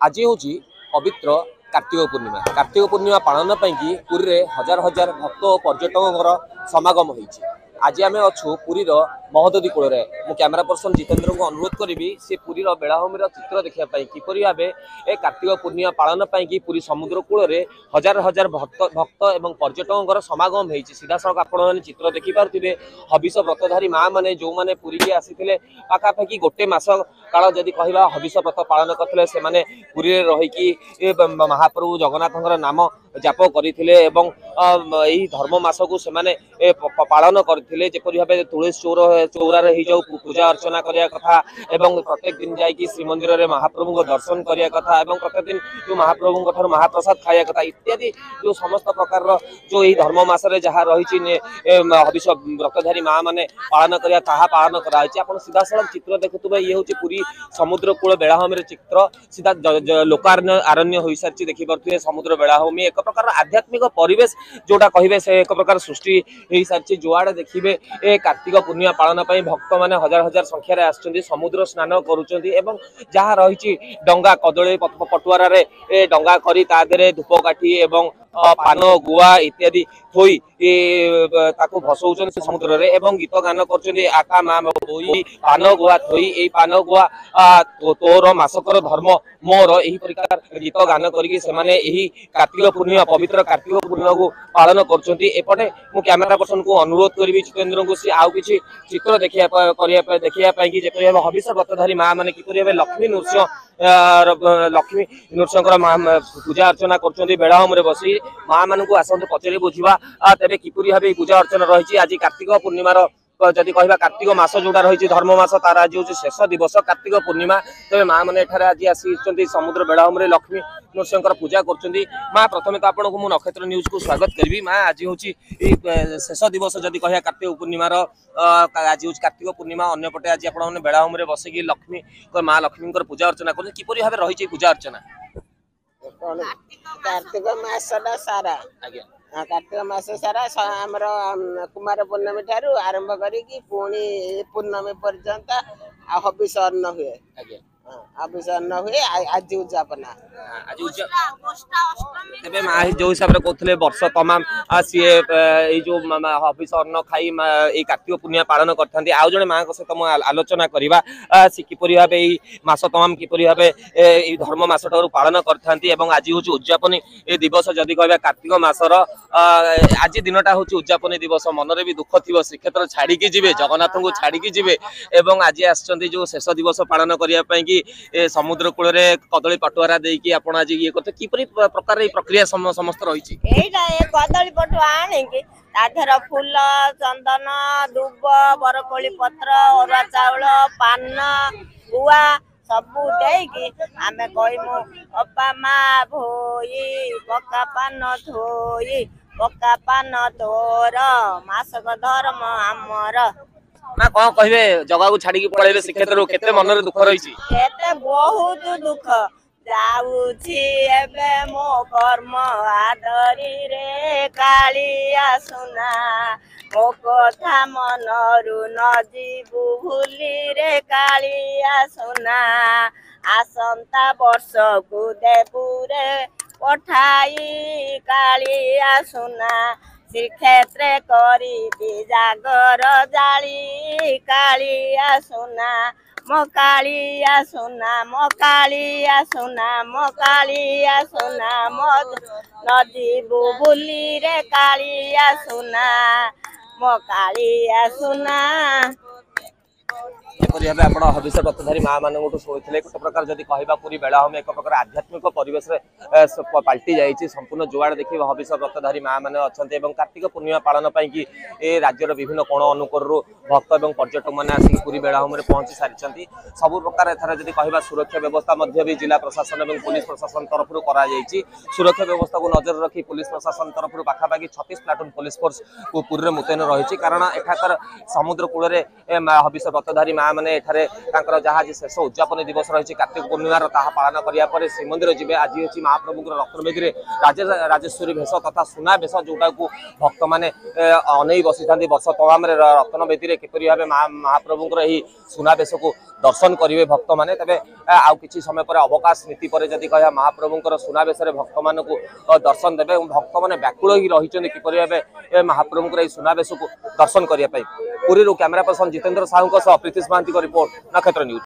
आज हूँ पवित्र कार्तिक पूर्णिमा पालन की पुरी रे हजार हजार भक्त और पर्यटकों समागम होती। आज आम अच्छु पुरीर महोदधी कूल मु कैमेरा पर्सन जितेंद्र को अनुरोध करी सी पुरीर बेलाभूमिर चित्र देखापी किपरि भाव ए कार्तिक पूर्णिमा पालन की पुरी समुद्र कूल हजार हजार भक्त और पर्यटकों समागम होती। सीधा सड़क आपण चित्र देखिपे हबिष व्रतधारी माँ मैंने जो मैंने पुरी की आसी पाखापाखि गोटे मस काल जदि कह हबिष व्रत पालन करते से पुरी रहीकि महाप्रभु जगन्नाथ नाम जाप करते धर्म मास को सेमाने पालन करते जेपरि भाव तुलसी चौरार हो पूजा अर्चना करने कथा एवं प्रत्येक दिन जाकि श्रीमंदिर में महाप्रभु को दर्शन करने कथा एवं प्रत्येक दिन जो महाप्रभु ठार महाप्रसाद खाया कथा इत्यादि जो समस्त प्रकार जो यही धर्म मासरे जहाँ रही हबिष व्रतधारी माँ मैंने पालन करा पालन कराई। आप सीधा सड़क चित्र देखुए ये हूँ पूरी समुद्र कूल बेलाभूमि चित्र सीधा लोकारण्य हो सारी देखिपे समुद्र बेलाभूमि एक प्रकार आध्यात्मिक परिवेश जोटा कहे से एक प्रकार सृष्टि हो सारी जुआड़े देखिए ए कार्तिक पूर्णिमा पालन भक्त मैंने हजार हजार संख्यार आसुच्च समुद्र स्नान करुँच जहाँ रही डंगा कदली पटुआर डंगा करी धूपकाठी एवं पान गुआ इत्यादि थोई भसौन समुद्र रे एवं गीत गान कर आका माँ बोई पान गुआ थोई ए पान गुआ तोर मासकर धर्म मोर यही प्रकार गीत गान करके कार्तिक पूर्णिमा पवित्र कार्तिक पूर्णिमा को पालन करपटे मु कैमेरा पर्सन को अनुरोध करी जितेंद्र को सी आउ कि चित्र देखिए हबिष व्रतधारी माँ मैंने किपरि लक्ष्मी नृसिंह पूजा अर्चना कर बेलाभूमि बसी माँ मान को आसतु पचारि बुझा तेरे किपरि भाव पूजा अर्चना रही। आज कार्तिक पूर्णिमार जदि कह कार्तिक मास जोड़ा रही धर्म मास तार आज हूँ शेष दिवस कार्तिक पूर्णिमा तेज माँ मैंने आज आसी समुद्र बेलाभूमि लक्ष्मी नृसिंह पूजा कर माँ प्रथम तो आपको मुझे नक्षत्र न्यूज को स्वागत करी। माँ आज हूँ शेष दिवस जदि कह कार्तिक पूर्णिमार आज हूँ कार्तिक पूर्णिमा अंपटे आज आप बेलाभूमि बसिकी लक्ष्मी माँ लक्ष्मी पूजा अर्चना कर किपरि भाव रही पूजा अर्चना कार्तिक मासटा सारा कार्तिक मास सारा आमर कुमार पूर्णमी ठारू आरंभ करी पुणी पूर्णमी पर्यंत हबिष अन्न हुए हबिष अन्न हुए आज उद्यापना तेरे माँ जो हिसाब से कहते वर्ष तमाम सी जो हबिष अन्न खाई ये कार्तिक पूर्णिमा पालन करते आउ जड़े माँ सहित आलोचना करवा सी किपरि भाव मास तमाम किपरि भाव धर्म मास ठार पालन करते आज हूँ उद्यापनी दिवस जदि कह कार्तिक मासर आज दिनटा हूँ उद्यापनी दिवस मनरे भी दुख थी श्रीक्षेत्र छाड़िकी जी जगन्नाथ को छाड़िकी जी एवं आज आसछन्ती जो शेष दिवस पालन करने कि समुद्र कूल कदली पटुआरा देकी आप आज ये करते किपरि प्रकार प्रक्रिया समस्त रही कदली पटुआ आଣିକି ताधर फूल चंदन दुब बरकोली पत्र अरुआ चाउल पान गुआ सबू देकी आमे कहमु अपा मा भोई पका पान धोई पका पान तोर मासक धर्म आमर ना कौन कहे जगह को छाड़ी पड़े श्रीक्षेत्र केते मन रे दुख रही बहुत दुख जाऊची एबे मो कर्म आदरी रे कालिया सुना मो कथा मनरु न जीवु भूली रे कालिया सुना आसंता वर्ष को देबु रे पठाई कालिया सुना श्रीक्षेत्र करी जागर जाली कालिया सुना मो कालिया सुना मो कालिया सुना मो कालिया सुना मो नदी बुबुली रे कालिया सुना मो कालिया सुना हबिष व्रतधारी माँ मान शुणुते गोटे प्रकार जदि कह पूरी बेलाभूमि एक प्रकार आध्यात्मिक परिवेश पलटि जाइए संपूर्ण जुआड़ देखिए हबिष व्रतधारी माँ मैंने अच्छा कार्तिक पूर्णिमा पालन की राज्यर विभिन्न कोण अनुकोर भक्त और पर्यटक मैंने आसिक पूरी बेलाभूमि पहुंची सारी सबु प्रकार एथर जदि कह सुरक्षा व्यवस्था भी जिला प्रशासन और पुलिस प्रशासन तरफ सुरक्षा व्यवस्था को नजर रखी पुलिस प्रशासन तरफ पाखापाखि 36 प्लाटून पुलिस फोर्स को पूरी मुतयन रही कारण एठाकर समुद्र कूल हबिष व्रतधारी माँ माँ मैंने जहाँ शेष उद्यापन दिवस रही कार्तिक पूर्णिमार ताहा पालन करने श्रीमंदिर जी आज अच्छी महाप्रभुर रत्नवेदी राजेश्वरी भेष तथा सुना भेष जोटा को भक्त मैंने अनै बसी था वर्ष तमाम रत्नवेदी किपरि भाव महाप्रभुर यही सुना भेष को दर्शन करेंगे भक्त मैंने तेज आउ कि समय पर अवकाश नीति पर जदि कह महाप्रभुर सुना भेष भक्त मान दर्शन देवे भक्त मैंने व्याकुल ही रही किपरि भाव महाप्रभुर सुना भेष को दर्शन करने Puri camera person Jitendra Sahu Pritish Mahanty report Nakshatra news.